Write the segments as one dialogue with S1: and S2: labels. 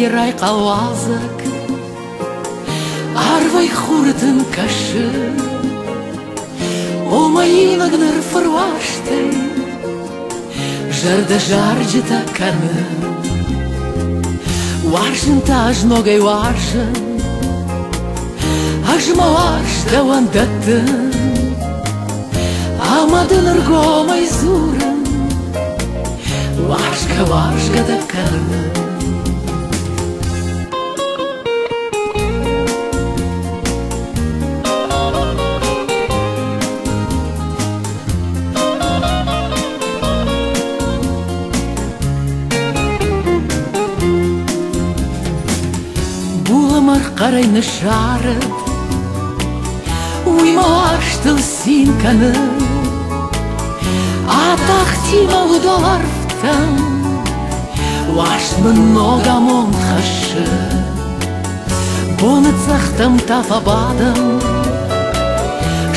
S1: Erai ca oază arvai hurtân cașă o măină gnăr făroaște žar žarđeta kană Varžin taž nogai varžin aš mavaršta vandatın amadın argomai zūrin Varžka varžka da kană Qarayni şarıp Uymaştıl sin kanı Ataqtima udolarftan Vaştmın nogamon xaşı Bonu цахтам tafabadam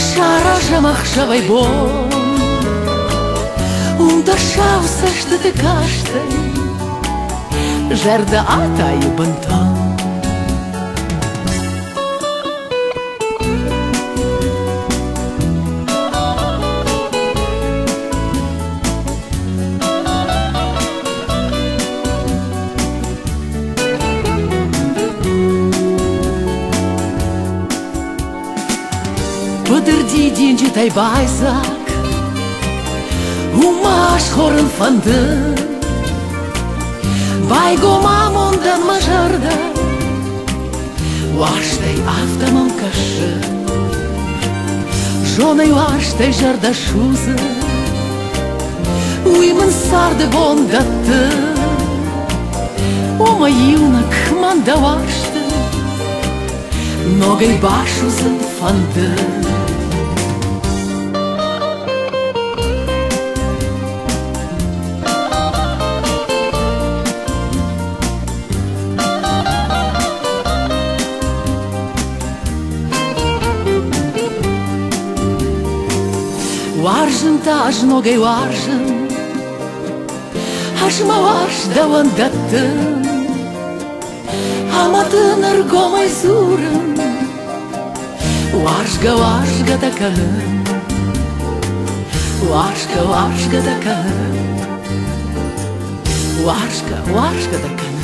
S1: Şarajam axşavay bon Undashavsa что ты каштай Жарда атай бантан Pădârdi din cetai baizac Umaș horân fandă Bai gomamon dan majarda Oaștei aftamon cașă Jonei oaștei jarda șuză Uimân sar de bondată O măiunăc manda oaște Nogăi bașuză fandă Varžin taž nogai varžin Aš mavaršta vandatın Amadın argomai zūrin Varžga varžga da kalın Varžga varžga da kalın Varžga varžga da kalın